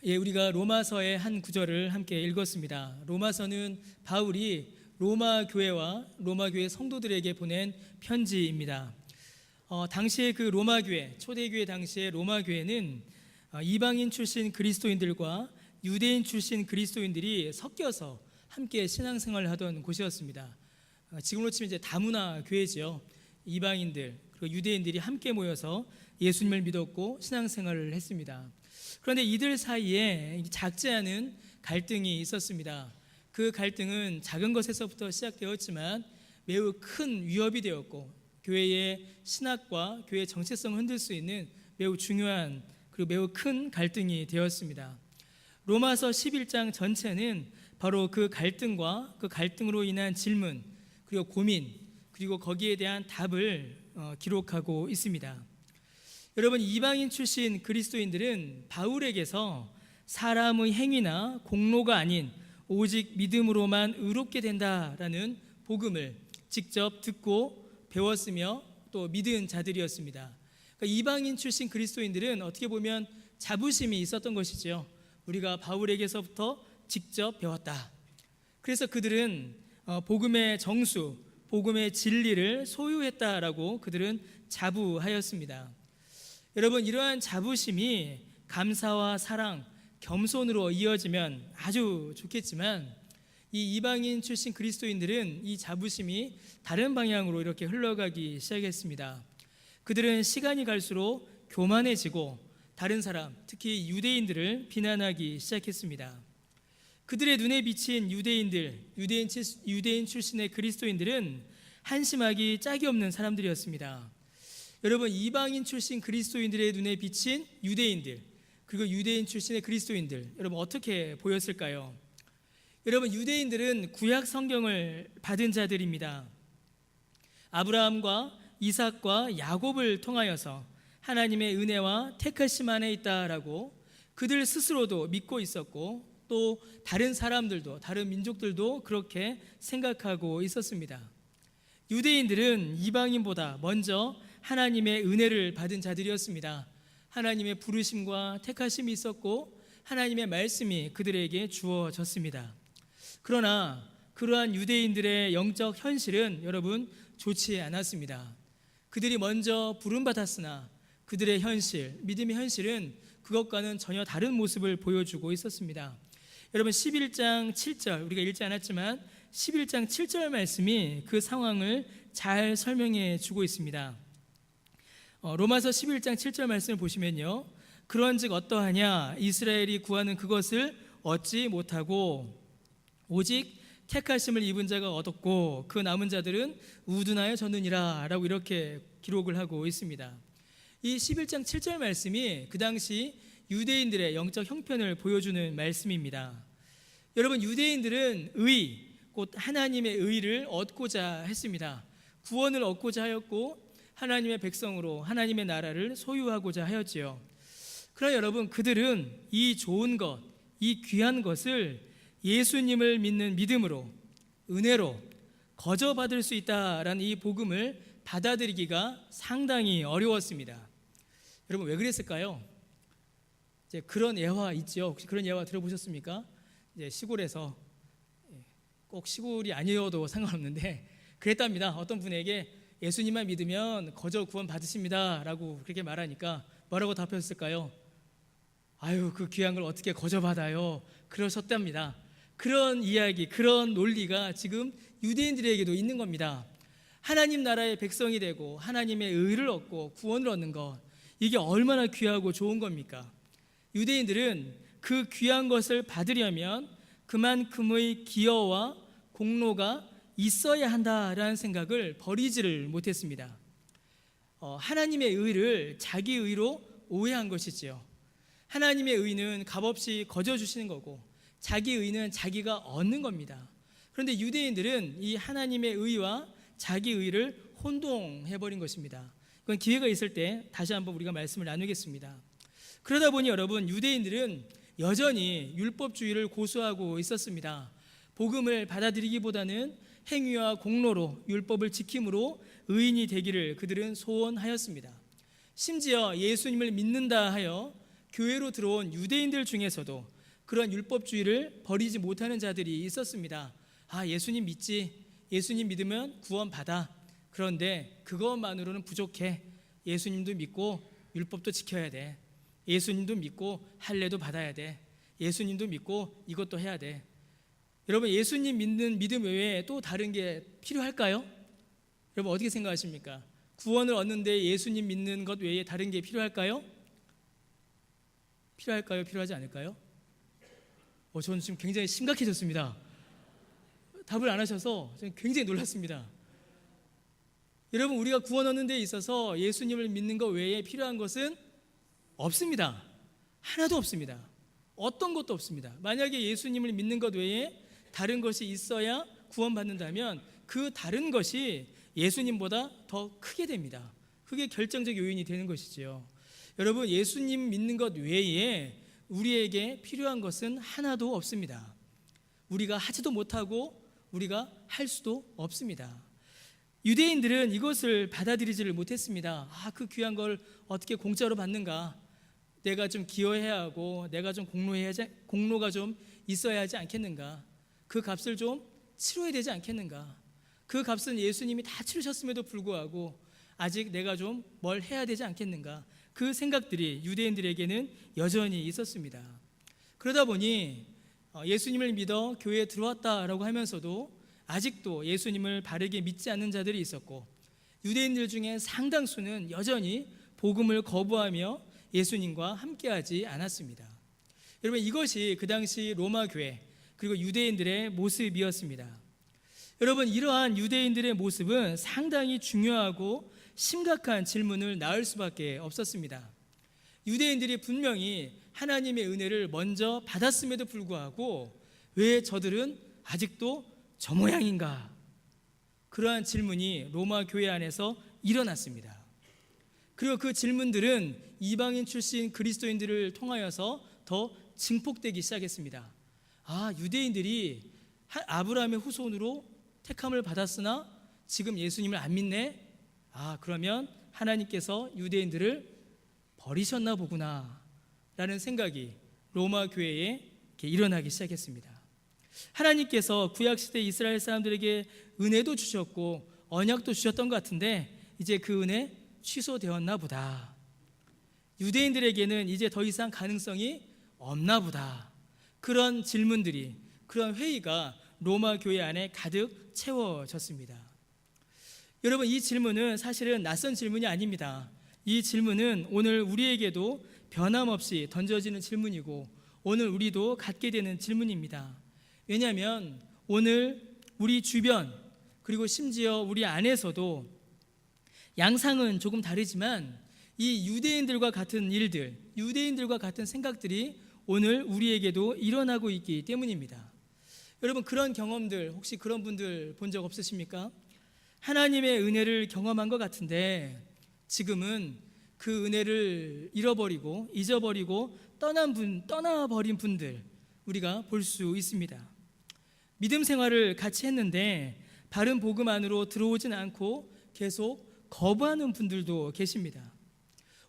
우리가 로마서의 한 구절을 함께 읽었습니다. 로마서는 바울이 로마 교회와 로마 교회 성도들에게 보낸 편지입니다. 당시의 그 로마 교회, 초대교회 당시의 로마 교회는 이방인 출신 그리스도인들과 유대인 출신 그리스도인들이 섞여서 함께 신앙생활을 하던 곳이었습니다. 지금으로 치면 이제 다문화 교회죠. 이방인들 그리고 유대인들이 함께 모여서 예수님을 믿었고 신앙생활을 했습니다. 그런데 이들 사이에 작지 않은 갈등이 있었습니다. 그 갈등은 작은 것에서부터 시작되었지만 매우 큰 위협이 되었고 교회의 신학과 교회의 정체성을 흔들 수 있는 매우 중요한 그리고 매우 큰 갈등이 되었습니다. 로마서 11장 전체는 바로 그 갈등과 그 갈등으로 인한 질문 그리고 고민 그리고 거기에 대한 답을 기록하고 있습니다. 여러분, 이방인 출신 그리스도인들은 바울에게서 사람의 행위나 공로가 아닌 오직 믿음으로만 의롭게 된다라는 복음을 직접 듣고 배웠으며 또 믿은 자들이었습니다. 그러니까 이방인 출신 그리스도인들은 어떻게 보면 자부심이 있었던 것이죠. 우리가 바울에게서부터 직접 배웠다. 그래서 그들은 복음의 정수, 복음의 진리를 소유했다라고 그들은 자부하였습니다. 여러분, 이러한 자부심이 감사와 사랑, 겸손으로 이어지면 아주 좋겠지만 이 이방인 출신 그리스도인들은 이 자부심이 다른 방향으로 이렇게 흘러가기 시작했습니다. 그들은 시간이 갈수록 교만해지고 다른 사람, 특히 유대인들을 비난하기 시작했습니다. 그들의 눈에 비친 유대인 출신의 그리스도인들은 한심하기 짝이 없는 사람들이었습니다. 여러분, 이방인 출신 그리스도인들의 눈에 비친 유대인들 그리고 유대인 출신의 그리스도인들, 여러분 어떻게 보였을까요? 여러분, 유대인들은 구약 성경을 받은 자들입니다. 아브라함과 이삭과 야곱을 통하여서 하나님의 은혜와 택하심 안에 있다라고 그들 스스로도 믿고 있었고 또 다른 사람들도, 다른 민족들도 그렇게 생각하고 있었습니다. 유대인들은 이방인보다 먼저 하나님의 은혜를 받은 자들이었습니다. 하나님의 부르심과 택하심이 있었고 하나님의 말씀이 그들에게 주어졌습니다. 그러나 그러한 유대인들의 영적 현실은 여러분 좋지 않았습니다. 그들이 먼저 부름받았으나 그들의 현실, 믿음의 현실은 그것과는 전혀 다른 모습을 보여주고 있었습니다. 여러분, 11장 7절, 우리가 읽지 않았지만 11장 7절 말씀이 그 상황을 잘 설명해 주고 있습니다. 로마서 11장 7절 말씀을 보시면요, 그런즉 어떠하냐, 이스라엘이 구하는 그것을 얻지 못하고 오직 택하심을 입은 자가 얻었고 그 남은 자들은 우둔하여 졌느니라 라고 이렇게 기록을 하고 있습니다. 이 11장 7절 말씀이 그 당시 유대인들의 영적 형편을 보여주는 말씀입니다. 여러분, 유대인들은 곧 하나님의 의를 얻고자 했습니다. 구원을 얻고자 하였고 하나님의 백성으로 하나님의 나라를 소유하고자 하였지요. 그러나 여러분, 그들은 이 좋은 것, 이 귀한 것을 예수님을 믿는 믿음으로, 은혜로 거저받을 수 있다라는 이 복음을 받아들이기가 상당히 어려웠습니다. 여러분, 왜 그랬을까요? 이제 그런 예화 있죠. 혹시 그런 예화 들어보셨습니까? 이제 시골에서, 꼭 시골이 아니어도 상관없는데 그랬답니다. 어떤 분에게 예수님만 믿으면 거저 구원 받으십니다 라고 그렇게 말하니까 뭐라고 답했을까요? 아유, 그 귀한 걸 어떻게 거저 받아요? 그러셨답니다. 그런 이야기, 그런 논리가 지금 유대인들에게도 있는 겁니다. 하나님 나라의 백성이 되고 하나님의 의를 얻고 구원을 얻는 것, 이게 얼마나 귀하고 좋은 겁니까? 유대인들은 그 귀한 것을 받으려면 그만큼의 기여와 공로가 있어야 한다라는 생각을 버리지를 못했습니다. 하나님의 의를 자기 의로 오해한 것이지요. 하나님의 의는 값없이 거저 주시는 거고 자기 의는 자기가 얻는 겁니다. 그런데 유대인들은 이 하나님의 의와 자기 의를 혼동해버린 것입니다. 그건 기회가 있을 때 다시 한번 우리가 말씀을 나누겠습니다. 그러다 보니 여러분, 유대인들은 여전히 율법주의를 고수하고 있었습니다. 복음을 받아들이기보다는 행위와 공로로 율법을 지킴으로 의인이 되기를 그들은 소원하였습니다. 심지어 예수님을 믿는다 하여 교회로 들어온 유대인들 중에서도 그런 율법주의를 버리지 못하는 자들이 있었습니다. 예수님 믿지, 예수님 믿으면 구원받아. 그런데 그것만으로는 부족해. 예수님도 믿고 율법도 지켜야 돼. 예수님도 믿고 할례도 받아야 돼. 예수님도 믿고 이것도 해야 돼. 여러분, 예수님 믿는 믿음 외에 또 다른 게 필요할까요? 여러분, 어떻게 생각하십니까? 구원을 얻는데 예수님 믿는 것 외에 다른 게 필요할까요? 필요할까요? 필요하지 않을까요? 저는 지금 굉장히 심각해졌습니다. 답을 안 하셔서 저는 굉장히 놀랐습니다. 여러분, 우리가 구원 얻는 데 있어서 예수님을 믿는 것 외에 필요한 것은 없습니다. 하나도 없습니다. 어떤 것도 없습니다. 만약에 예수님을 믿는 것 외에 다른 것이 있어야 구원받는다면 그 다른 것이 예수님보다 더 크게 됩니다. 그게 결정적 요인이 되는 것이지요. 여러분, 예수님 믿는 것 외에 우리에게 필요한 것은 하나도 없습니다. 우리가 하지도 못하고 우리가 할 수도 없습니다. 유대인들은 이것을 받아들이지를 못했습니다. 그 귀한 걸 어떻게 공짜로 받는가? 내가 좀 기여해야 하고 내가 좀 공로가 좀 있어야 하지 않겠는가? 그 값을 좀 치러야 되지 않겠는가? 그 값은 예수님이 다 치르셨음에도 불구하고 아직 내가 좀 뭘 해야 되지 않겠는가? 그 생각들이 유대인들에게는 여전히 있었습니다. 그러다 보니 예수님을 믿어 교회에 들어왔다라고 하면서도 아직도 예수님을 바르게 믿지 않는 자들이 있었고, 유대인들 중에 상당수는 여전히 복음을 거부하며 예수님과 함께하지 않았습니다. 여러분, 이것이 그 당시 로마 교회 그리고 유대인들의 모습이었습니다. 여러분, 이러한 유대인들의 모습은 상당히 중요하고 심각한 질문을 낳을 수밖에 없었습니다. 유대인들이 분명히 하나님의 은혜를 먼저 받았음에도 불구하고 왜 저들은 아직도 저 모양인가? 그러한 질문이 로마 교회 안에서 일어났습니다. 그리고 그 질문들은 이방인 출신 그리스도인들을 통하여서 더 증폭되기 시작했습니다. 유대인들이 아브라함의 후손으로 택함을 받았으나 지금 예수님을 안 믿네? 그러면 하나님께서 유대인들을 버리셨나 보구나 라는 생각이 로마 교회에 일어나기 시작했습니다. 하나님께서 구약시대 이스라엘 사람들에게 은혜도 주셨고 언약도 주셨던 것 같은데 이제 그 은혜 취소되었나 보다. 유대인들에게는 이제 더 이상 가능성이 없나 보다. 그런 질문들이, 그런 회의가 로마 교회 안에 가득 채워졌습니다. 여러분, 이 질문은 사실은 낯선 질문이 아닙니다. 이 질문은 오늘 우리에게도 변함없이 던져지는 질문이고 오늘 우리도 갖게 되는 질문입니다. 왜냐하면 오늘 우리 주변 그리고 심지어 우리 안에서도 양상은 조금 다르지만 이 유대인들과 같은 일들, 유대인들과 같은 생각들이 오늘 우리에게도 일어나고 있기 때문입니다. 여러분, 그런 경험들, 혹시 그런 분들 본 적 없으십니까? 하나님의 은혜를 경험한 것 같은데 지금은 그 은혜를 잃어버리고 잊어버리고 떠나버린 분들 우리가 볼 수 있습니다. 믿음 생활을 같이 했는데 바른 복음 안으로 들어오진 않고 계속 거부하는 분들도 계십니다.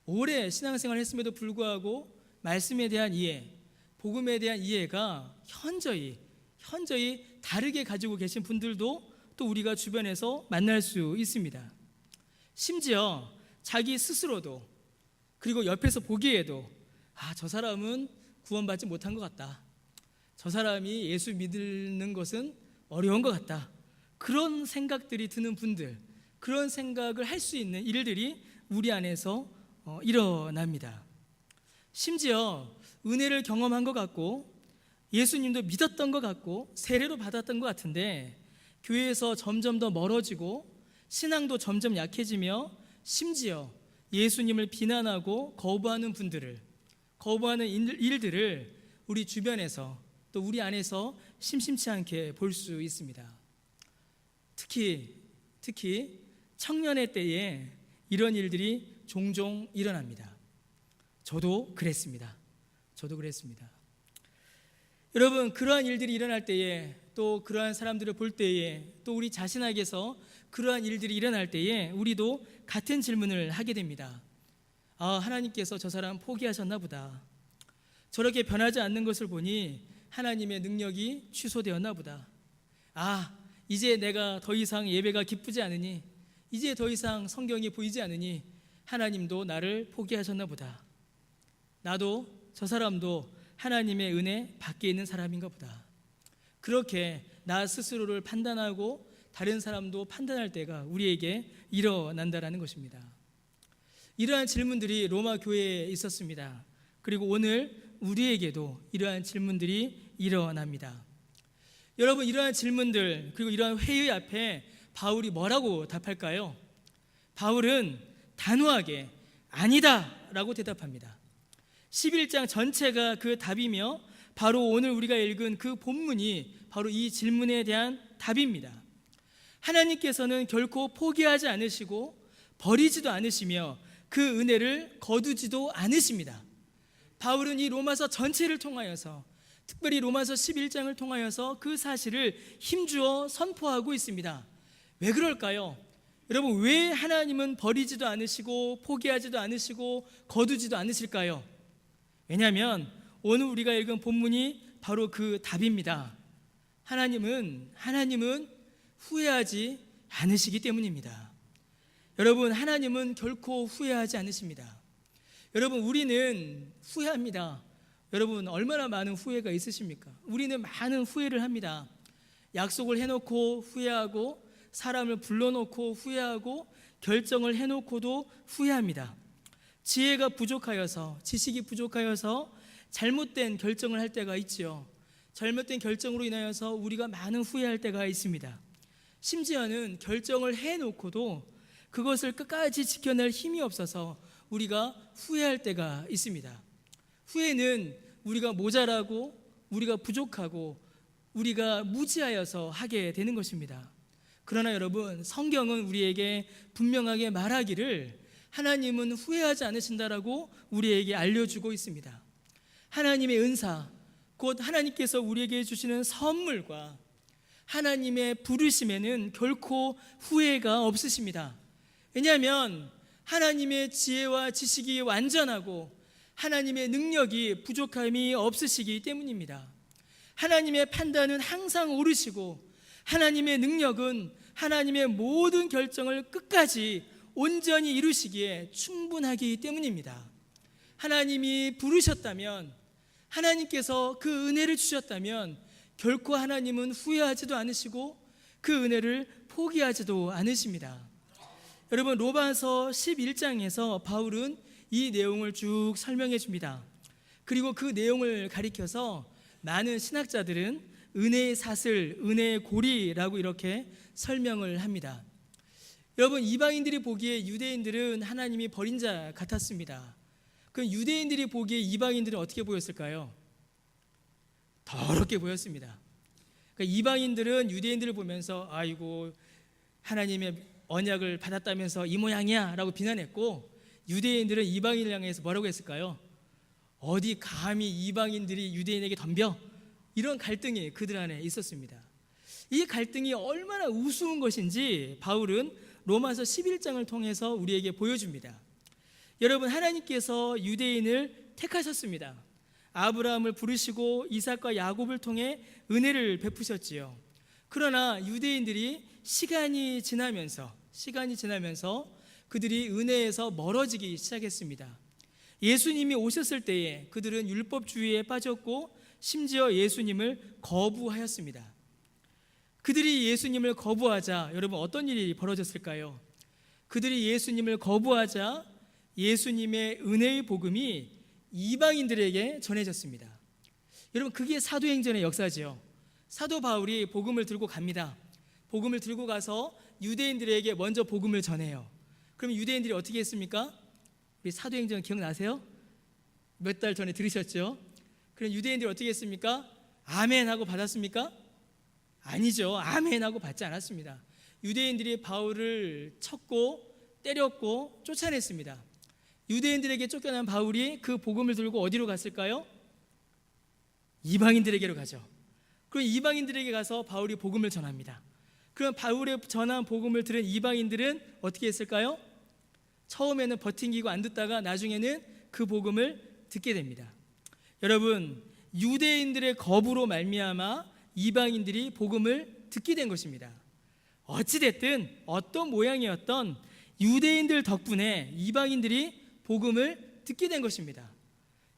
오래 신앙생활을 했음에도 불구하고 말씀에 대한 이해, 복음에 대한 이해가 현저히 다르게 가지고 계신 분들도 또 우리가 주변에서 만날 수 있습니다. 심지어 자기 스스로도 그리고 옆에서 보기에도 저 사람은 구원받지 못한 것 같다. 저 사람이 예수 믿는 것은 어려운 것 같다. 그런 생각들이 드는 분들, 그런 생각을 할 수 있는 일들이 우리 안에서 일어납니다. 심지어 은혜를 경험한 것 같고 예수님도 믿었던 것 같고 세례도 받았던 것 같은데 교회에서 점점 더 멀어지고 신앙도 점점 약해지며 심지어 예수님을 비난하고 거부하는 일들을 우리 주변에서 또 우리 안에서 심심치 않게 볼 수 있습니다. 특히 청년의 때에 이런 일들이 종종 일어납니다. 저도 그랬습니다. 여러분, 그러한 일들이 일어날 때에 또 그러한 사람들을 볼 때에 또 우리 자신에게서 그러한 일들이 일어날 때에 우리도 같은 질문을 하게 됩니다. 하나님께서 저 사람 포기하셨나 보다. 저렇게 변하지 않는 것을 보니 하나님의 능력이 취소되었나 보다. 이제 내가 더 이상 예배가 기쁘지 않으니, 이제 더 이상 성경이 보이지 않으니 하나님도 나를 포기하셨나 보다. 나도 저 사람도 하나님의 은혜 밖에 있는 사람인가 보다. 그렇게 나 스스로를 판단하고 다른 사람도 판단할 때가 우리에게 일어난다라는 것입니다. 이러한 질문들이 로마 교회에 있었습니다. 그리고 오늘 우리에게도 이러한 질문들이 일어납니다. 여러분, 이러한 질문들 그리고 이러한 회의 앞에 바울이 뭐라고 답할까요? 바울은 단호하게 아니다 라고 대답합니다. 11장 전체가 그 답이며 바로 오늘 우리가 읽은 그 본문이 바로 이 질문에 대한 답입니다. 하나님께서는 결코 포기하지 않으시고 버리지도 않으시며 그 은혜를 거두지도 않으십니다. 바울은 이 로마서 전체를 통하여서, 특별히 로마서 11장을 통하여서 그 사실을 힘주어 선포하고 있습니다. 왜 그럴까요? 여러분, 왜 하나님은 버리지도 않으시고 포기하지도 않으시고 거두지도 않으실까요? 왜냐하면 오늘 우리가 읽은 본문이 바로 그 답입니다. 하나님은 후회하지 않으시기 때문입니다. 여러분, 하나님은 결코 후회하지 않으십니다. 여러분, 우리는 후회합니다. 여러분, 얼마나 많은 후회가 있으십니까? 우리는 많은 후회를 합니다. 약속을 해놓고 후회하고, 사람을 불러놓고 후회하고, 결정을 해놓고도 후회합니다. 지혜가 부족하여서, 지식이 부족하여서 잘못된 결정을 할 때가 있지요. 잘못된 결정으로 인하여서 우리가 많은 후회할 때가 있습니다. 심지어는 결정을 해놓고도 그것을 끝까지 지켜낼 힘이 없어서 우리가 후회할 때가 있습니다. 후회는 우리가 모자라고, 우리가 부족하고, 우리가 무지하여서 하게 되는 것입니다. 그러나 여러분, 성경은 우리에게 분명하게 말하기를 하나님은 후회하지 않으신다라고 우리에게 알려주고 있습니다. 하나님의 은사, 곧 하나님께서 우리에게 주시는 선물과 하나님의 부르심에는 결코 후회가 없으십니다. 왜냐하면 하나님의 지혜와 지식이 완전하고 하나님의 능력이 부족함이 없으시기 때문입니다. 하나님의 판단은 항상 옳으시고 하나님의 능력은 하나님의 모든 결정을 끝까지 온전히 이루시기에 충분하기 때문입니다. 하나님이 부르셨다면, 하나님께서 그 은혜를 주셨다면 결코 하나님은 후회하지도 않으시고 그 은혜를 포기하지도 않으십니다. 여러분, 로마서 11장에서 바울은 이 내용을 쭉 설명해 줍니다. 그리고 그 내용을 가리켜서 많은 신학자들은 은혜의 사슬, 은혜의 고리라고 이렇게 설명을 합니다. 여러분, 이방인들이 보기에 유대인들은 하나님이 버린 자 같았습니다. 그럼 유대인들이 보기에 이방인들은 어떻게 보였을까요? 더럽게 보였습니다. 그러니까 이방인들은 유대인들을 보면서 아이고, 하나님의 언약을 받았다면서 이 모양이야 라고 비난했고, 유대인들은 이방인을 향해서 뭐라고 했을까요? 어디 감히 이방인들이 유대인에게 덤벼? 이런 갈등이 그들 안에 있었습니다. 이 갈등이 얼마나 우스운 것인지 바울은 로마서 11장을 통해서 우리에게 보여줍니다. 여러분, 하나님께서 유대인을 택하셨습니다. 아브라함을 부르시고 이삭과 야곱을 통해 은혜를 베푸셨지요. 그러나 유대인들이 시간이 지나면서 그들이 은혜에서 멀어지기 시작했습니다. 예수님이 오셨을 때에 그들은 율법주의에 빠졌고 심지어 예수님을 거부하였습니다. 그들이 예수님을 거부하자 여러분, 어떤 일이 벌어졌을까요? 그들이 예수님을 거부하자 예수님의 은혜의 복음이 이방인들에게 전해졌습니다. 여러분, 그게 사도행전의 역사지요. 사도 바울이 복음을 들고 갑니다. 복음을 들고 가서 유대인들에게 먼저 복음을 전해요. 그럼 유대인들이 어떻게 했습니까? 우리 사도행전 기억나세요? 몇 달 전에 들으셨죠? 그럼 유대인들이 어떻게 했습니까? 아멘 하고 받았습니까? 아니죠. 아멘 하고 받지 않았습니다. 유대인들이 바울을 쳤고 때렸고 쫓아냈습니다. 유대인들에게 쫓겨난 바울이 그 복음을 들고 어디로 갔을까요? 이방인들에게로 가죠. 그럼 이방인들에게 가서 바울이 복음을 전합니다. 그럼 바울의 전한 복음을 들은 이방인들은 어떻게 했을까요? 처음에는 버팅기고 안 듣다가 나중에는 그 복음을 듣게 됩니다. 여러분, 유대인들의 거부로 말미암아 이방인들이 복음을 듣게 된 것입니다. 어찌됐든 어떤 모양이었던 유대인들 덕분에 이방인들이 복음을 듣게 된 것입니다.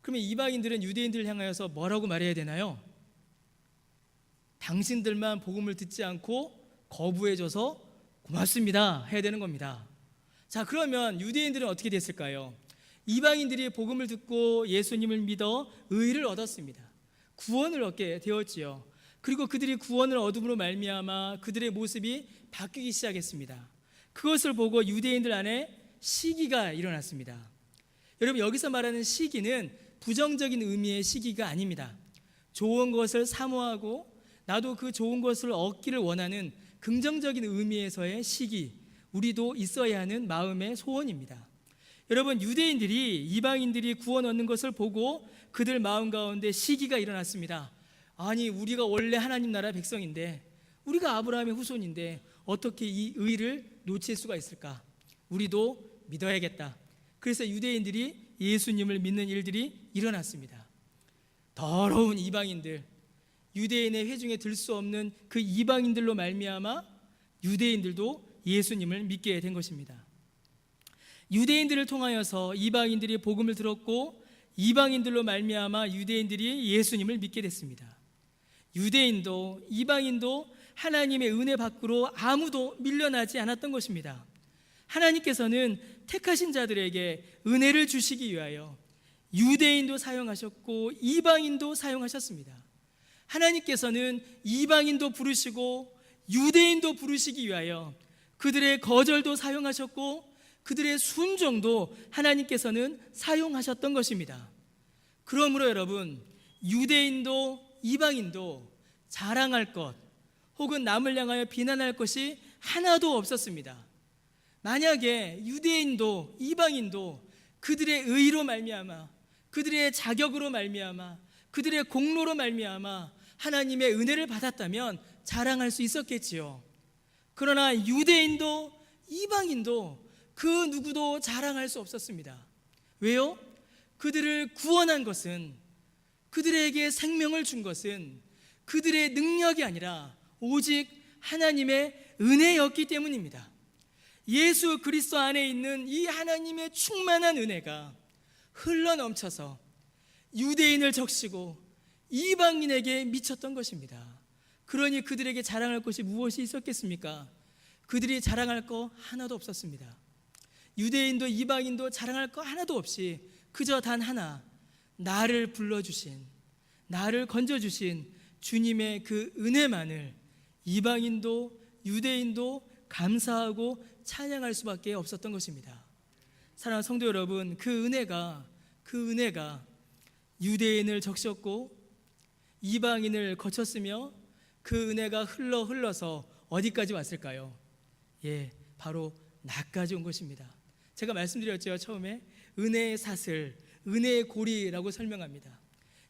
그러면 이방인들은 유대인들을 향하여서 뭐라고 말해야 되나요? 당신들만 복음을 듣지 않고 거부해줘서 고맙습니다 해야 되는 겁니다. 자, 그러면 유대인들은 어떻게 됐을까요? 이방인들이 복음을 듣고 예수님을 믿어 의를 얻었습니다. 구원을 얻게 되었지요. 그리고 그들이 구원을 얻음으로 말미암아 그들의 모습이 바뀌기 시작했습니다. 그것을 보고 유대인들 안에 시기가 일어났습니다. 여러분, 여기서 말하는 시기는 부정적인 의미의 시기가 아닙니다. 좋은 것을 사모하고 나도 그 좋은 것을 얻기를 원하는 긍정적인 의미에서의 시기, 우리도 있어야 하는 마음의 소원입니다. 여러분, 유대인들이 이방인들이 구원 얻는 것을 보고 그들 마음 가운데 시기가 일어났습니다. 아니, 우리가 원래 하나님 나라 백성인데, 우리가 아브라함의 후손인데 어떻게 이 의를 놓칠 수가 있을까? 우리도 믿어야겠다. 그래서 유대인들이 예수님을 믿는 일들이 일어났습니다. 더러운 이방인들, 유대인의 회중에 들 수 없는 그 이방인들로 말미암아 유대인들도 예수님을 믿게 된 것입니다. 유대인들을 통하여서 이방인들이 복음을 들었고 이방인들로 말미암아 유대인들이 예수님을 믿게 됐습니다. 유대인도 이방인도 하나님의 은혜 밖으로 아무도 밀려나지 않았던 것입니다. 하나님께서는 택하신 자들에게 은혜를 주시기 위하여 유대인도 사용하셨고 이방인도 사용하셨습니다. 하나님께서는 이방인도 부르시고 유대인도 부르시기 위하여 그들의 거절도 사용하셨고 그들의 순종도 하나님께서는 사용하셨던 것입니다. 그러므로 여러분, 유대인도 이방인도 자랑할 것 혹은 남을 향하여 비난할 것이 하나도 없었습니다. 만약에 유대인도 이방인도 그들의 의로 말미암아 그들의 자격으로 말미암아 그들의 공로로 말미암아 하나님의 은혜를 받았다면 자랑할 수 있었겠지요. 그러나 유대인도 이방인도 그 누구도 자랑할 수 없었습니다. 왜요? 그들을 구원한 것은, 그들에게 생명을 준 것은 그들의 능력이 아니라 오직 하나님의 은혜였기 때문입니다. 예수 그리스도 안에 있는 이 하나님의 충만한 은혜가 흘러넘쳐서 유대인을 적시고 이방인에게 미쳤던 것입니다. 그러니 그들에게 자랑할 것이 무엇이 있었겠습니까? 그들이 자랑할 거 하나도 없었습니다. 유대인도 이방인도 자랑할 거 하나도 없이 그저 단 하나, 나를 불러주신, 나를 건져주신 주님의 그 은혜만을 이방인도 유대인도 감사하고 찬양할 수밖에 없었던 것입니다. 사랑하는 성도 여러분, 그 은혜가 유대인을 적셨고 이방인을 거쳤으며 그 은혜가 흘러서 어디까지 왔을까요? 바로 나까지 온 것입니다. 제가 말씀드렸죠, 처음에 은혜의 사슬, 은혜의 고리라고 설명합니다.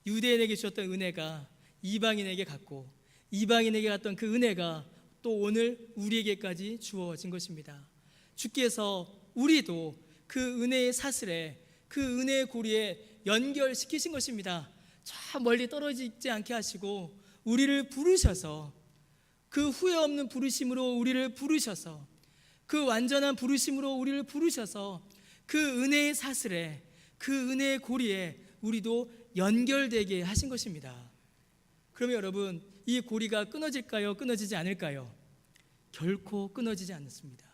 유대인에게 주셨던 은혜가 이방인에게 갔고 이방인에게 갔던 그 은혜가 또 오늘 우리에게까지 주어진 것입니다. 주께서 우리도 그 은혜의 사슬에, 그 은혜의 고리에 연결시키신 것입니다. 저 멀리 떨어지지 않게 하시고 우리를 부르셔서, 그 후회 없는 부르심으로 우리를 부르셔서, 그 완전한 부르심으로 우리를 부르셔서 그 은혜의 사슬에, 그 은혜의 고리에 우리도 연결되게 하신 것입니다. 그러면 여러분, 이 고리가 끊어질까요? 끊어지지 않을까요? 결코 끊어지지 않습니다.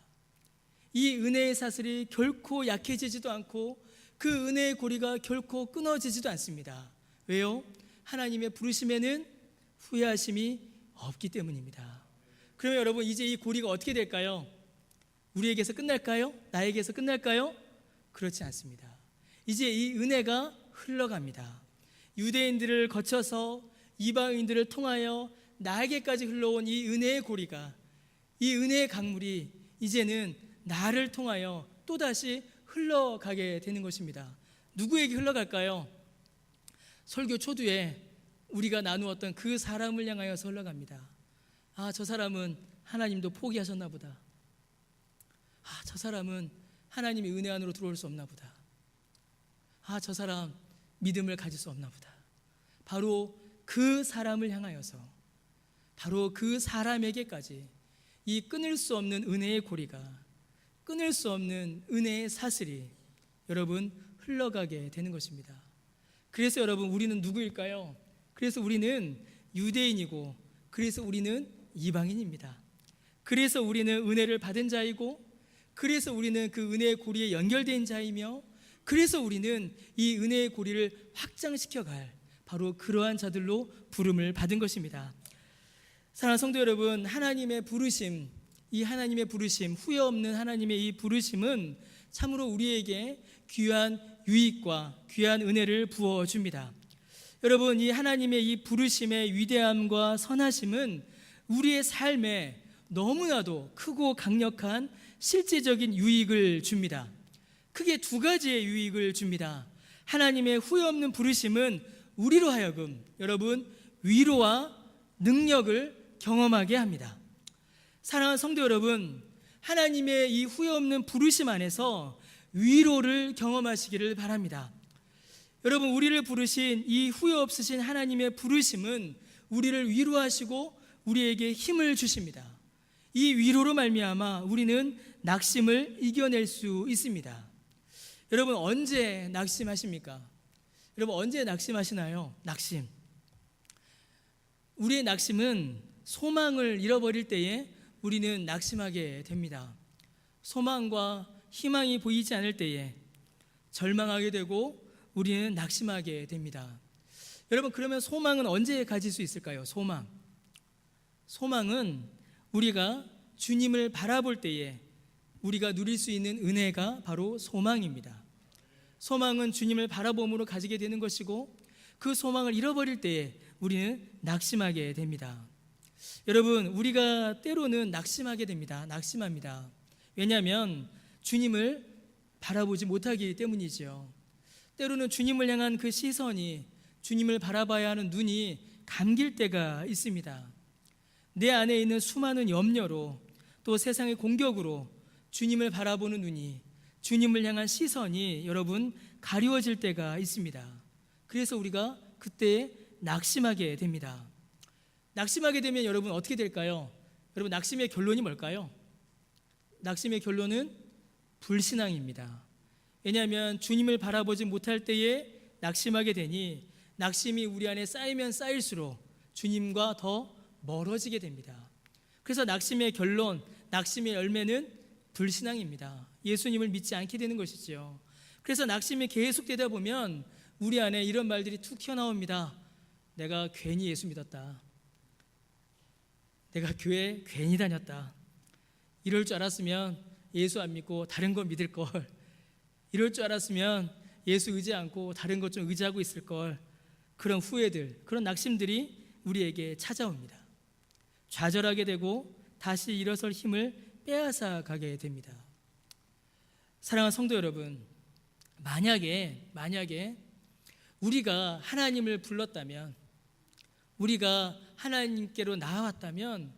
이 은혜의 사슬이 결코 약해지지도 않고 그 은혜의 고리가 결코 끊어지지도 않습니다. 왜요? 하나님의 부르심에는 후회하심이 없기 때문입니다. 그러면 여러분, 이제 이 고리가 어떻게 될까요? 우리에게서 끝날까요? 나에게서 끝날까요? 그렇지 않습니다. 이제 이 은혜가 흘러갑니다. 유대인들을 거쳐서 이방인들을 통하여 나에게까지 흘러온 이 은혜의 고리가, 이 은혜의 강물이 이제는 나를 통하여 또다시 흘러가게 되는 것입니다. 누구에게 흘러갈까요? 설교 초두에 우리가 나누었던 그 사람을 향하여서 흘러갑니다. 저 사람은 하나님도 포기하셨나 보다. 저 사람은 하나님의 은혜 안으로 들어올 수 없나 보다. 저 사람 믿음을 가질 수 없나 보다. 바로 그 사람을 향하여서, 바로 그 사람에게까지 이 끊을 수 없는 은혜의 고리가, 끊을 수 없는 은혜의 사슬이 여러분 흘러가게 되는 것입니다. 그래서 여러분, 우리는 누구일까요? 그래서 우리는 유대인이고, 그래서 우리는 이방인입니다. 그래서 우리는 은혜를 받은 자이고, 그래서 우리는 그 은혜의 고리에 연결된 자이며, 그래서 우리는 이 은혜의 고리를 확장시켜갈 바로 그러한 자들로 부름을 받은 것입니다. 사랑하는 성도 여러분, 하나님의 부르심, 이 하나님의 부르심, 후회 없는 하나님의 이 부르심은 참으로 우리에게 귀한 유익과 귀한 은혜를 부어줍니다. 여러분, 이 하나님의 이 부르심의 위대함과 선하심은 우리의 삶에 너무나도 크고 강력한 실제적인 유익을 줍니다. 크게 두 가지의 유익을 줍니다. 하나님의 후회 없는 부르심은 우리로 하여금 여러분 위로와 능력을 경험하게 합니다. 사랑하는 성도 여러분, 하나님의 이 후회 없는 부르심 안에서 위로를 경험하시기를 바랍니다. 여러분, 우리를 부르신 이 후회 없으신 하나님의 부르심은 우리를 위로하시고 우리에게 힘을 주십니다. 이 위로로 말미암아 우리는 낙심을 이겨낼 수 있습니다. 여러분, 언제 낙심하십니까? 여러분, 언제 낙심하시나요? 낙심. 우리의 낙심은 소망을 잃어버릴 때에 우리는 낙심하게 됩니다. 소망과 희망이 보이지 않을 때에 절망하게 되고 우리는 낙심하게 됩니다. 여러분, 그러면 소망은 언제 가질 수 있을까요? 소망은 우리가 주님을 바라볼 때에 우리가 누릴 수 있는 은혜가 바로 소망입니다. 소망은 주님을 바라봄으로 가지게 되는 것이고, 그 소망을 잃어버릴 때에 우리는 낙심하게 됩니다. 여러분, 우리가 때로는 낙심하게 됩니다. 낙심합니다. 왜냐하면 주님을 바라보지 못하기 때문이지요. 때로는 주님을 향한 그 시선이, 주님을 바라봐야 하는 눈이 감길 때가 있습니다. 내 안에 있는 수많은 염려로, 또 세상의 공격으로 주님을 바라보는 눈이, 주님을 향한 시선이 여러분 가리워질 때가 있습니다. 그래서 우리가 그때 낙심하게 됩니다. 낙심하게 되면 여러분 어떻게 될까요? 여러분, 낙심의 결론이 뭘까요? 낙심의 결론은 불신앙입니다. 왜냐하면 주님을 바라보지 못할 때에 낙심하게 되니 낙심이 우리 안에 쌓이면 쌓일수록 주님과 더 멀어지게 됩니다. 그래서 낙심의 결론, 낙심의 열매는 불신앙입니다. 예수님을 믿지 않게 되는 것이죠. 그래서 낙심이 계속되다 보면 우리 안에 이런 말들이 툭 튀어나옵니다. 내가 괜히 예수 믿었다. 내가 교회 괜히 다녔다. 이럴 줄 알았으면 예수 안 믿고 다른 거 믿을 걸. 이럴 줄 알았으면 예수 의지 않고 다른 것 좀 의지하고 있을 걸. 그런 후회들, 그런 낙심들이 우리에게 찾아옵니다. 좌절하게 되고 다시 일어설 힘을 빼앗아 가게 됩니다. 사랑하는 성도 여러분, 만약에 우리가 하나님을 불렀다면, 우리가 하나님께로 나아왔다면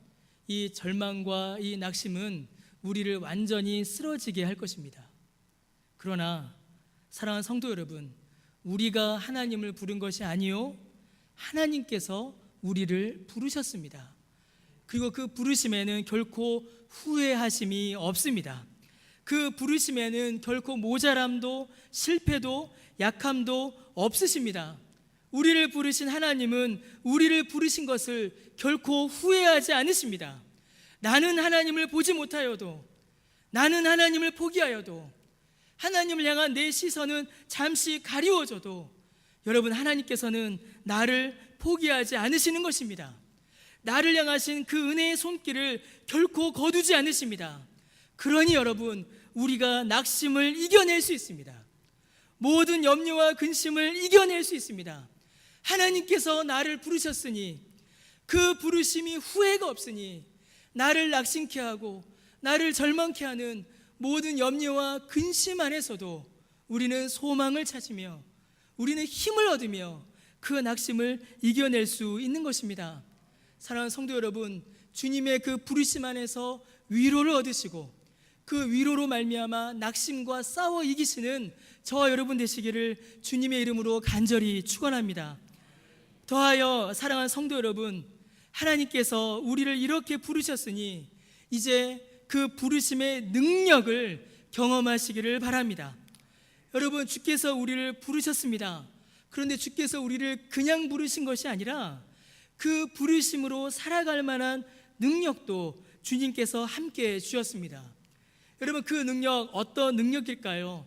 이 절망과 이 낙심은 우리를 완전히 쓰러지게 할 것입니다. 그러나 사랑하는 성도 여러분, 우리가 하나님을 부른 것이 아니요, 하나님께서 우리를 부르셨습니다. 그리고 그 부르심에는 결코 후회하심이 없습니다. 그 부르심에는 결코 모자람도 실패도 약함도 없으십니다. 우리를 부르신 하나님은 우리를 부르신 것을 결코 후회하지 않으십니다. 나는 하나님을 보지 못하여도, 나는 하나님을 포기하여도, 하나님을 향한 내 시선은 잠시 가리워져도 여러분, 하나님께서는 나를 포기하지 않으시는 것입니다. 나를 향하신 그 은혜의 손길을 결코 거두지 않으십니다. 그러니 여러분, 우리가 낙심을 이겨낼 수 있습니다. 모든 염려와 근심을 이겨낼 수 있습니다. 하나님께서 나를 부르셨으니 그 부르심이 후회가 없으니 나를 낙심케 하고 나를 절망케 하는 모든 염려와 근심 안에서도 우리는 소망을 찾으며 우리는 힘을 얻으며 그 낙심을 이겨낼 수 있는 것입니다. 사랑하는 성도 여러분, 주님의 그 부르심 안에서 위로를 얻으시고 그 위로로 말미암아 낙심과 싸워 이기시는 저와 여러분 되시기를 주님의 이름으로 간절히 축원합니다. 더하여 사랑하는 성도 여러분, 하나님께서 우리를 이렇게 부르셨으니 이제 그 부르심의 능력을 경험하시기를 바랍니다. 여러분, 주께서 우리를 부르셨습니다. 그런데 주께서 우리를 그냥 부르신 것이 아니라 그 부르심으로 살아갈 만한 능력도 주님께서 함께 주셨습니다. 여러분, 그 능력 어떤 능력일까요?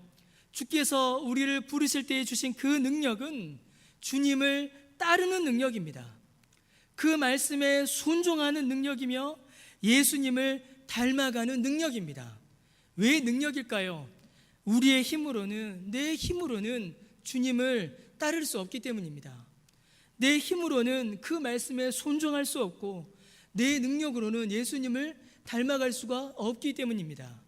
주께서 우리를 부르실 때 주신 그 능력은 주님을 따르는 능력입니다. 그 말씀에 순종하는 능력이며 예수님을 닮아가는 능력입니다. 왜 능력일까요? 우리의 힘으로는, 내 힘으로는 주님을 따를 수 없기 때문입니다. 내 힘으로는 그 말씀에 순종할 수 없고 내 능력으로는 예수님을 닮아갈 수가 없기 때문입니다.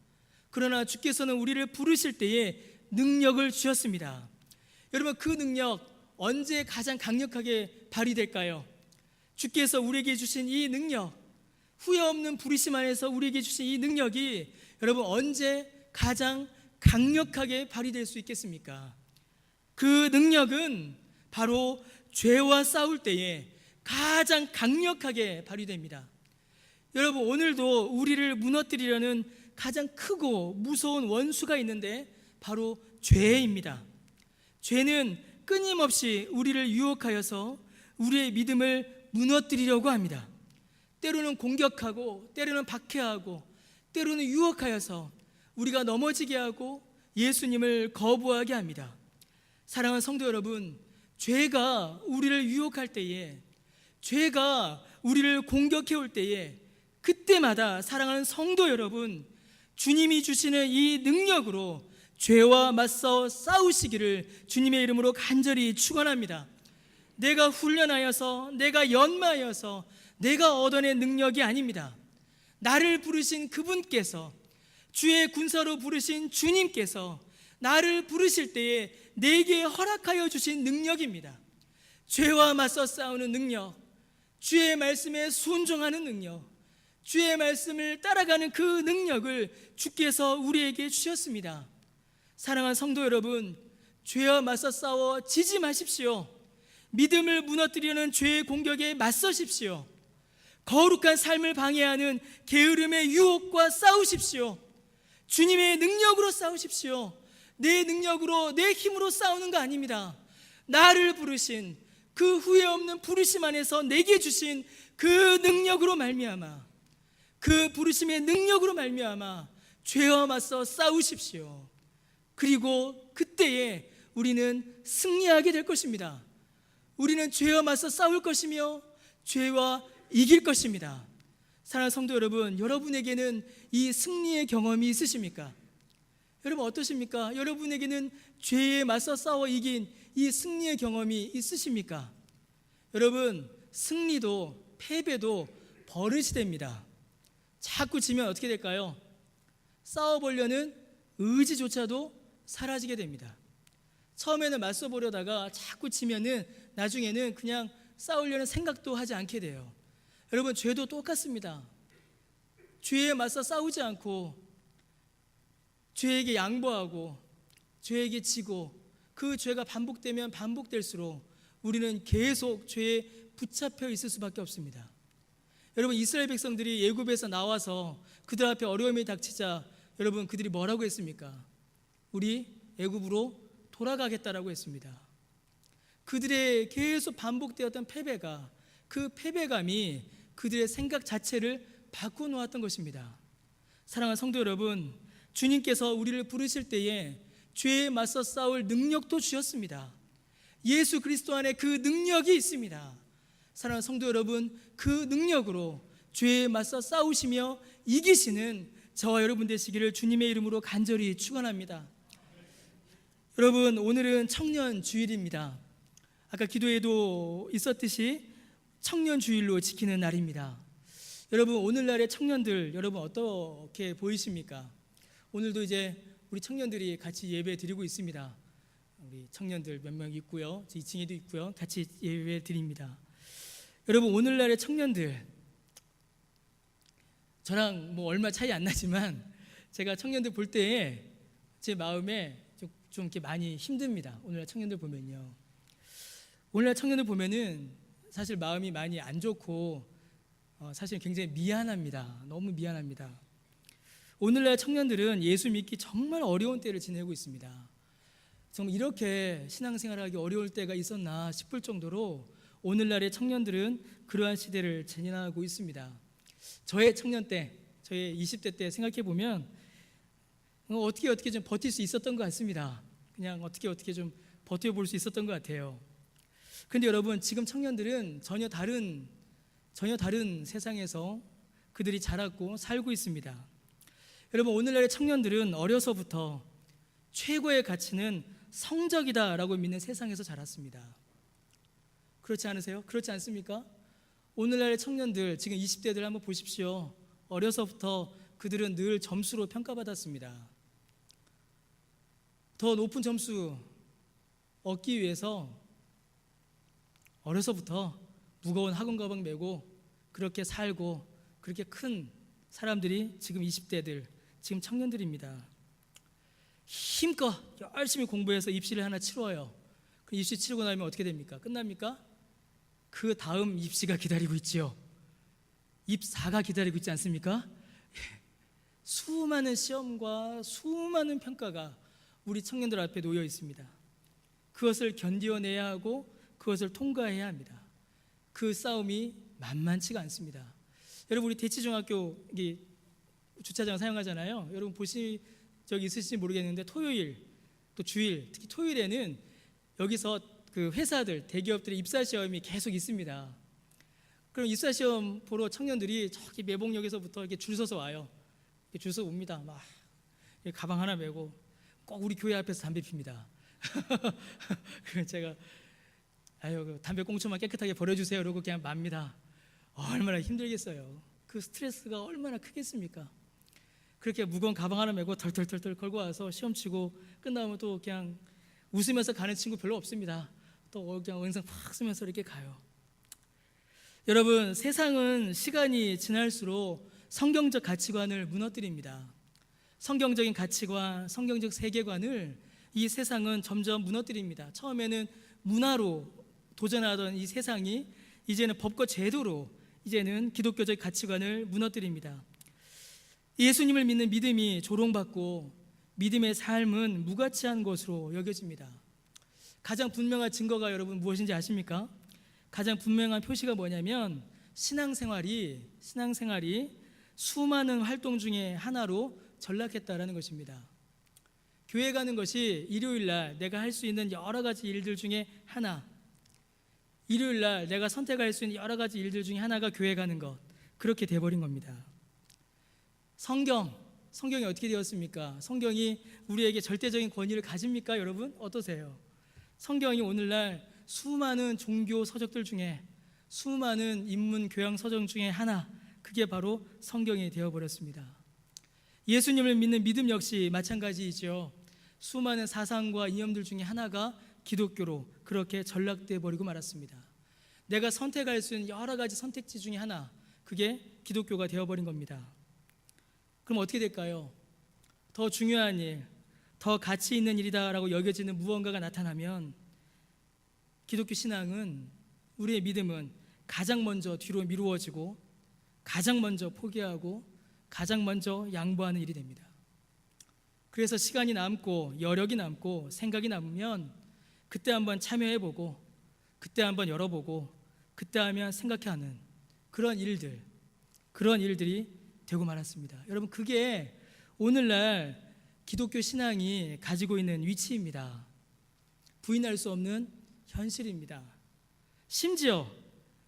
그러나 주께서는 우리를 부르실 때에 능력을 주셨습니다. 여러분, 그 능력 언제 가장 강력하게 발휘될까요? 주께서 우리에게 주신 이 능력, 후회 없는 부르심 안에서 우리에게 주신 이 능력이 여러분 언제 가장 강력하게 발휘될 수 있겠습니까? 그 능력은 바로 죄와 싸울 때에 가장 강력하게 발휘됩니다. 여러분, 오늘도 우리를 무너뜨리려는 가장 크고 무서운 원수가 있는데 바로 죄입니다. 죄는 끊임없이 우리를 유혹하여서 우리의 믿음을 무너뜨리려고 합니다. 때로는 공격하고, 때로는 박해하고, 때로는 유혹하여서 우리가 넘어지게 하고 예수님을 거부하게 합니다. 사랑하는 성도 여러분, 죄가 우리를 유혹할 때에, 죄가 우리를 공격해 올 때에, 그때마다 사랑하는 성도 여러분, 주님이 주시는 이 능력으로 죄와 맞서 싸우시기를 주님의 이름으로 간절히 축원합니다. 내가 훈련하여서, 내가 연마하여서 내가 얻어낸 능력이 아닙니다. 나를 부르신 그분께서, 주의 군사로 부르신 주님께서 나를 부르실 때에 내게 허락하여 주신 능력입니다. 죄와 맞서 싸우는 능력, 주의 말씀에 순종하는 능력, 주의 말씀을 따라가는 그 능력을 주께서 우리에게 주셨습니다. 사랑하는 성도 여러분, 죄와 맞서 싸워 지지 마십시오. 믿음을 무너뜨리려는 죄의 공격에 맞서십시오. 거룩한 삶을 방해하는 게으름의 유혹과 싸우십시오. 주님의 능력으로 싸우십시오. 내 능력으로, 내 힘으로 싸우는 거 아닙니다. 나를 부르신 그 후회 없는 부르심 안에서 내게 주신 그 능력으로 말미암아, 그 부르심의 능력으로 말미암아 죄와 맞서 싸우십시오. 그리고 그때에 우리는 승리하게 될 것입니다. 우리는 죄와 맞서 싸울 것이며 죄와 이길 것입니다. 사랑하는 성도 여러분, 여러분에게는 이 승리의 경험이 있으십니까? 여러분 어떠십니까? 여러분에게는 죄에 맞서 싸워 이긴 이 승리의 경험이 있으십니까? 여러분, 승리도 패배도 버릇이 됩니다. 자꾸 지면 어떻게 될까요? 싸워보려는 의지조차도 사라지게 됩니다. 처음에는 맞서 보려다가 자꾸 지면은 나중에는 그냥 싸우려는 생각도 하지 않게 돼요. 여러분, 죄도 똑같습니다. 죄에 맞서 싸우지 않고 죄에게 양보하고 죄에게 지고 그 죄가 반복되면 반복될수록 우리는 계속 죄에 붙잡혀 있을 수밖에 없습니다. 여러분, 이스라엘 백성들이 애굽에서 나와서 그들 앞에 어려움이 닥치자 여러분, 그들이 뭐라고 했습니까? 우리 애굽으로 돌아가겠다라고 했습니다. 그들의 계속 반복되었던 패배가, 그 패배감이 그들의 생각 자체를 바꿔놓았던 것입니다. 사랑하는 성도 여러분, 주님께서 우리를 부르실 때에 죄에 맞서 싸울 능력도 주셨습니다. 예수 그리스도 안에 그 능력이 있습니다. 사랑하는 성도 여러분, 그 능력으로 죄에 맞서 싸우시며 이기시는 저와 여러분 되시기를 주님의 이름으로 간절히 축원합니다. 여러분, 오늘은 청년 주일입니다. 아까 기도에도 있었듯이 청년 주일로 지키는 날입니다. 여러분, 오늘날의 청년들 여러분 어떻게 보이십니까? 오늘도 이제 우리 청년들이 같이 예배 드리고 있습니다. 우리 청년들 몇 명 있고요, 2층에도 있고요, 같이 예배 드립니다. 여러분, 오늘날의 청년들, 저랑 뭐 얼마 차이 안 나지만 제가 청년들 볼 때에 제 마음에 좀 이렇게 많이 힘듭니다. 오늘날 청년들 보면요, 오늘날 청년들 보면은 사실 마음이 많이 안 좋고 사실 굉장히 미안합니다. 너무 미안합니다. 오늘날 청년들은 예수 믿기 정말 어려운 때를 지내고 있습니다. 정말 이렇게 신앙생활하기 어려울 때가 있었나 싶을 정도로 오늘날의 청년들은 그러한 시대를 지나고 있습니다. 저의 청년 때, 저의 20대 때 생각해 보면 어떻게 좀 버틸 수 있었던 것 같습니다. 그냥 어떻게 좀 버텨볼 수 있었던 것 같아요. 근데 여러분, 지금 청년들은 전혀 다른 세상에서 그들이 자랐고 살고 있습니다. 여러분, 오늘날의 청년들은 어려서부터 최고의 가치는 성적이다라고 믿는 세상에서 자랐습니다. 그렇지 않으세요? 그렇지 않습니까? 오늘날의 청년들, 지금 20대들 한번 보십시오. 어려서부터 그들은 늘 점수로 평가받았습니다. 더 높은 점수 얻기 위해서 어려서부터 무거운 학원 가방 메고 그렇게 살고 그렇게 큰 사람들이 지금 20대들, 지금 청년들입니다. 힘껏 열심히 공부해서 입시를 하나 치러요. 그 입시 치르고 나면 어떻게 됩니까? 끝납니까? 그 다음 입시가 기다리고 있지요. 입사가 기다리고 있지 않습니까? 수많은 시험과 수많은 평가가 우리 청년들 앞에 놓여 있습니다. 그것을 견뎌내야 하고 그것을 통과해야 합니다. 그 싸움이 만만치가 않습니다. 여러분, 우리 대치중학교 주차장 사용하잖아요. 여러분 보신 적 있으실지 모르겠는데 토요일 또 주일, 특히 토요일에는 여기서 그 회사들, 대기업들의 입사시험이 계속 있습니다. 그럼 입사시험 보러 청년들이 저기 매봉역에서부터 이렇게 줄 서서 와요. 이렇게 줄 서서 옵니다. 막 가방 하나 메고 꼭 우리 교회 앞에서 담배 핍니다. 그래서 제가 그 담배 꽁초만 깨끗하게 버려주세요. 그러고 그냥 맙니다. 얼마나 힘들겠어요. 그 스트레스가 얼마나 크겠습니까? 그렇게 무거운 가방 하나 메고 덜덜덜 걸고 와서 시험 치고 끝나면 또 그냥 웃으면서 가는 친구 별로 없습니다. 또 그냥 영상 팍 쓰면서 이렇게 가요. 여러분, 세상은 시간이 지날수록 성경적 가치관을 무너뜨립니다. 성경적인 가치관, 성경적 세계관을 이 세상은 점점 무너뜨립니다. 처음에는 문화로 도전하던 이 세상이 이제는 법과 제도로 이제는 기독교적 가치관을 무너뜨립니다. 예수님을 믿는 믿음이 조롱받고 믿음의 삶은 무가치한 것으로 여겨집니다. 가장 분명한 증거가 여러분 무엇인지 아십니까? 가장 분명한 표시가 뭐냐면 신앙생활이 수많은 활동 중에 하나로 전락했다라는 것입니다. 교회 가는 것이 일요일날 내가 할 수 있는 여러 가지 일들 중에 하나, 일요일날 내가 선택할 수 있는 여러 가지 일들 중에 하나가 교회 가는 것, 그렇게 돼버린 겁니다. 성경이 어떻게 되었습니까? 성경이 우리에게 절대적인 권위를 가집니까? 여러분 어떠세요? 성경이 오늘날 수많은 종교 서적들 중에, 수많은 인문 교양 서적 중에 하나, 그게 바로 성경이 되어버렸습니다. 예수님을 믿는 믿음 역시 마찬가지이죠. 수많은 사상과 이념들 중에 하나가 기독교로 그렇게 전락돼 버리고 말았습니다. 내가 선택할 수 있는 여러 가지 선택지 중에 하나, 그게 기독교가 되어버린 겁니다. 그럼 어떻게 될까요? 더 중요한 일, 더 가치 있는 일이다라고 여겨지는 무언가가 나타나면 기독교 신앙은, 우리의 믿음은 가장 먼저 뒤로 미루어지고 가장 먼저 포기하고 가장 먼저 양보하는 일이 됩니다. 그래서 시간이 남고 여력이 남고 생각이 남으면 그때 한번 참여해보고 그때 한번 열어보고 그때 하면 생각해하는 그런 일들이 되고 말았습니다. 여러분, 그게 오늘날 기독교 신앙이 가지고 있는 위치입니다. 부인할 수 없는 현실입니다. 심지어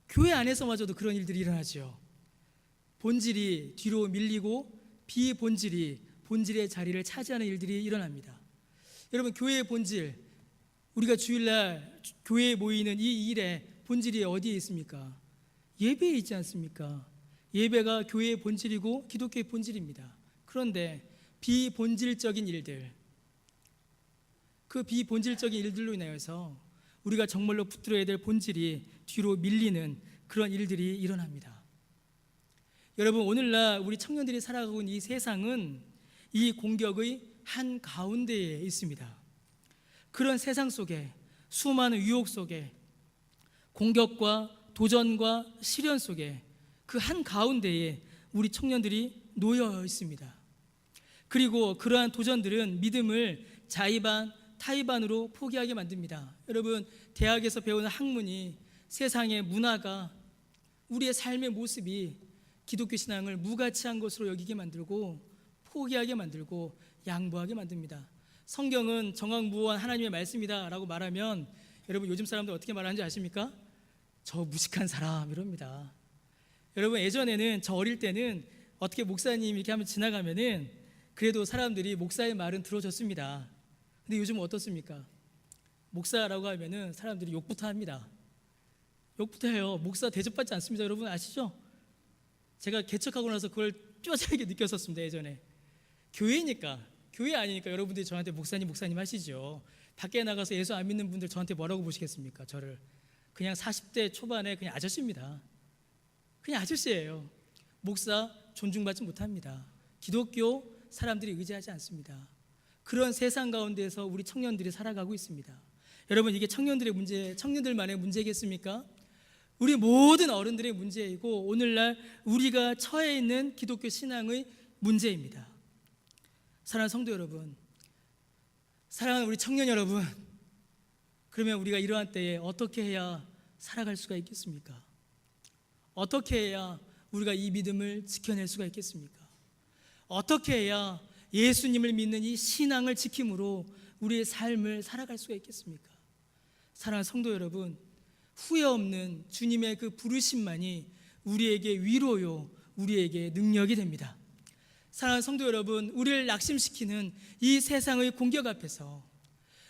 교회 안에서마저도 그런 일들이 일어나죠. 본질이 뒤로 밀리고 본질의 자리를 차지하는 일들이 일어납니다. 여러분, 교회의 본질, 우리가 주일날 교회에 모이는 이 일의 본질이 어디에 있습니까? 예배에 있지 않습니까? 예배가 교회의 본질이고 기독교의 본질입니다. 그런데 비본질적인 일들, 그 비본질적인 일들로 인하여서 우리가 정말로 붙들어야 될 본질이 뒤로 밀리는 그런 일들이 일어납니다. 여러분, 오늘날 우리 청년들이 살아가고 있는 이 세상은 이 공격의 한 가운데에 있습니다. 그런 세상 속에, 수많은 유혹 속에 공격과 도전과 시련 속에 그 한가운데에 우리 청년들이 놓여 있습니다. 그리고 그러한 도전들은 믿음을 자의반, 타의반으로 포기하게 만듭니다. 여러분, 대학에서 배우는 학문이 세상의 문화가 우리의 삶의 모습이 기독교 신앙을 무가치한 것으로 여기게 만들고 포기하게 만들고 양보하게 만듭니다. 성경은 정확무한 하나님의 말씀이다 라고 말하면 여러분 요즘 사람들 어떻게 말하는지 아십니까? 저 무식한 사람 이럽니다. 여러분 예전에는 저 어릴 때는 어떻게 목사님이 이렇게 하면 지나가면은 그래도 사람들이 목사의 말은 들어줬습니다. 근데 요즘은 어떻습니까? 목사라고 하면은 사람들이 욕부터 합니다. 욕부터 해요. 목사 대접받지 않습니다. 여러분 아시죠? 제가 개척하고 나서 그걸 뼈저리게 느꼈었습니다. 예전에 교회니까, 교회 아니니까 여러분들이 저한테 목사님 하시죠. 밖에 나가서 예수 안 믿는 분들 저한테 뭐라고 보시겠습니까? 저를 그냥 40대 초반에 그냥 아저씨입니다. 그냥 아저씨예요. 목사 존중받지 못합니다. 기독교 사람들이 의지하지 않습니다. 그런 세상 가운데서 우리 청년들이 살아가고 있습니다. 여러분 이게 청년들의 문제, 청년들만의 문제겠습니까? 우리 모든 어른들의 문제이고 오늘날 우리가 처해 있는 기독교 신앙의 문제입니다. 사랑하는 성도 여러분, 사랑하는 우리 청년 여러분, 그러면 우리가 이러한 때에 어떻게 해야 살아갈 수가 있겠습니까? 어떻게 해야 우리가 이 믿음을 지켜낼 수가 있겠습니까? 어떻게 해야 예수님을 믿는 이 신앙을 지킴으로 우리의 삶을 살아갈 수가 있겠습니까? 사랑하는 성도 여러분, 후회 없는 주님의 그 부르심만이 우리에게 위로요, 우리에게 능력이 됩니다. 사랑하는 성도 여러분, 우리를 낙심시키는 이 세상의 공격 앞에서,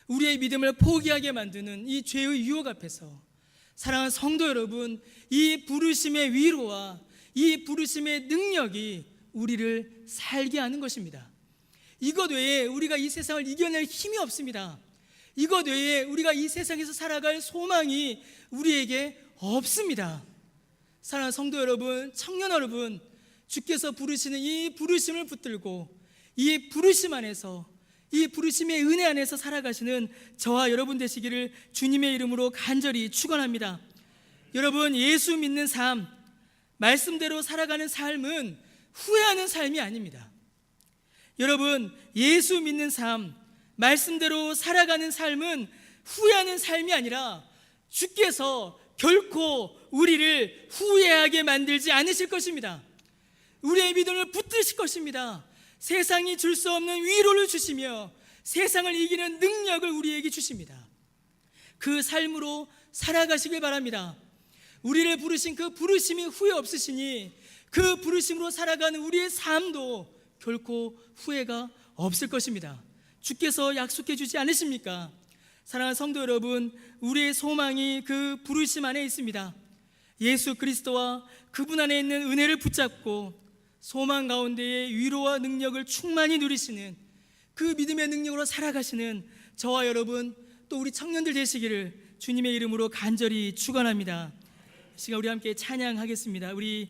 우리의 믿음을 포기하게 만드는 이 죄의 유혹 앞에서 사랑하는 성도 여러분, 이 부르심의 위로와 이 부르심의 능력이 우리를 살게 하는 것입니다. 이것 외에 우리가 이 세상을 이겨낼 힘이 없습니다. 이것 외에 우리가 이 세상에서 살아갈 소망이 우리에게 없습니다. 사랑하는 성도 여러분, 청년 여러분, 주께서 부르시는 이 부르심을 붙들고 이 부르심 안에서, 이 부르심의 은혜 안에서 살아가시는 저와 여러분 되시기를 주님의 이름으로 간절히 축원합니다. 여러분, 예수 믿는 삶, 말씀대로 살아가는 삶은 후회하는 삶이 아닙니다. 여러분, 예수 믿는 삶, 말씀대로 살아가는 삶은 후회하는 삶이 아니라 주께서 결코 우리를 후회하게 만들지 않으실 것입니다. 우리의 믿음을 붙드실 것입니다. 세상이 줄 수 없는 위로를 주시며 세상을 이기는 능력을 우리에게 주십니다. 그 삶으로 살아가시길 바랍니다. 우리를 부르신 그 부르심이 후회 없으시니 그 부르심으로 살아가는 우리의 삶도 결코 후회가 없을 것입니다. 주께서 약속해 주지 않으십니까? 사랑하는 성도 여러분, 우리의 소망이 그 부르심 안에 있습니다. 예수 그리스도와 그분 안에 있는 은혜를 붙잡고 소망 가운데에 위로와 능력을 충만히 누리시는 그 믿음의 능력으로 살아가시는 저와 여러분, 또 우리 청년들 되시기를 주님의 이름으로 간절히 축원합니다. 이 시간 우리 함께 찬양하겠습니다. 우리